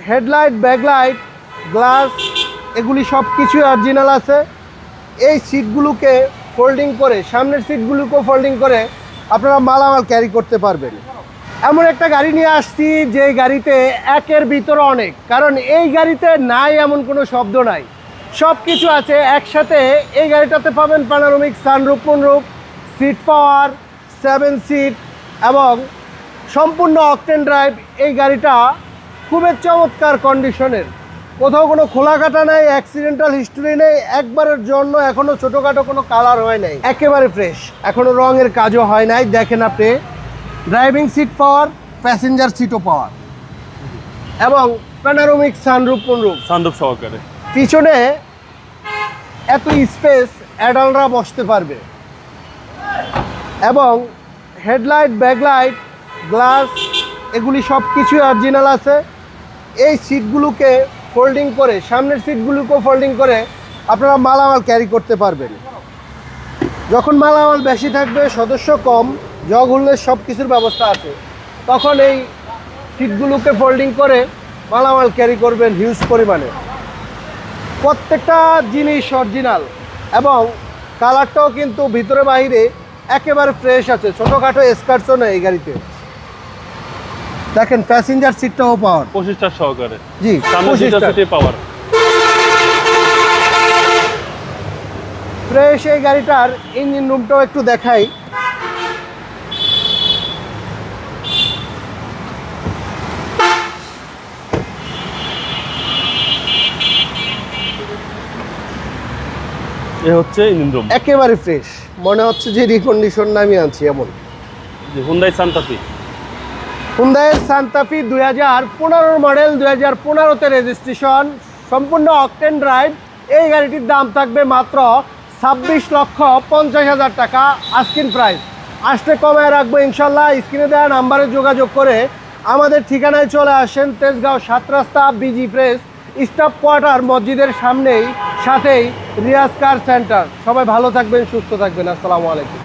Headlight, backlight, glass এগুলি সব কিছুই অরিজিনাল আছে। এই সিটগুলোকে ফোল্ডিং করে, সামনের সিটগুলোকেও ফোল্ডিং করে আপনারা মালামাল ক্যারি করতে পারবেন। এমন একটা গাড়ি নিয়ে আসছি যে গাড়িতে একের ভিতরে অনেক, কারণ এই গাড়িতে নাই এমন কোনো শব্দ নাই, সব কিছু আছে একসাথে। এই গাড়িটাতে পাবেন প্যানোরামিক সানরুফ, মুনরুফ, সিট পাওয়ার, 7 সিট এবং সম্পূর্ণ অকটেন ড্রাইভ। এই গাড়িটা খুবই চমৎকার কন্ডিশনের, কোথাও কোনো খোলা কাটা নেই, অ্যাক্সিডেন্টাল হিস্টোরি নেই, একবারের জন্য এখনও ছোটোখাটো কোনো কালার হয় নাই, একেবারে ফ্রেশ, এখনও রঙের কাজও হয় নাই। দেখেন আপনি ড্রাইভিং সিট পাওয়ার, প্যাসেঞ্জার সিটও পাওয়ার এবং প্যানোরামিক সানরুফ, মুনরুফ সহকারে। পিছনে এত স্পেস অ্যাডাল্টরা বসতে পারবে এবং হেডলাইট, ব্যাকলাইট, গ্লাস এগুলি সব কিছুই অরিজিনাল আছে। এই সিটগুলোকে ফোল্ডিং করে, সামনের সিটগুলোকেও ফোল্ডিং করে আপনারা মালামাল ক্যারি করতে পারবেন। যখন মালামাল বেশি থাকবে, সদস্য কম, জগ হুল্লের সব কিছুর ব্যবস্থা আছে, তখন এই সিটগুলোকে ফোল্ডিং করে মালামাল ক্যারি করবেন হিউজ পরিমাণে। প্রত্যেকটা জিনিস অরিজিনাল এবং কালারটাও কিন্তু ভিতরে বাইরে একেবারে ফ্রেশ আছে, ছোটোখাটো স্কার্টসও নেই এই গাড়িতে। দেখেন প্যাসেঞ্জার সিটটাও পাওয়ার, 25টা সহকারে। জি, 25টা পাওয়ার ফ্রেশ। এই গাড়িটার ইঞ্জিন রুমটাও একটু দেখাই। এ হচ্ছে ইঞ্জিন রুম, একেবারে ফ্রেশ, মনে হচ্ছে যে রিকন্ডিশন আমি আনছি এমন। হুন্ডাই সান্তা ফি, হুন্ডাই সান্তা ফি 2015 মডেল, 2015তে রেজিস্ট্রেশন, সম্পূর্ণ অকটেন ড্রাইভ। এই গাড়িটির দাম থাকবে মাত্র 26,50,000 টাকা আস্কিং প্রাইস। আসতে কমায় রাখবো ইনশাল্লাহ। স্ক্রিনে দেওয়া নাম্বারে যোগাযোগ করে আমাদের ঠিকানায় চলে আসেন, তেজগাঁও 7 রাস্তা, বিজি প্রেস, স্টাফ কোয়ার্টার, মসজিদের সামনেই, সাথেই রিয়াজ কার সেন্টার। সবাই ভালো থাকবেন, সুস্থ থাকবেন। আসসালামু আলাইকুম।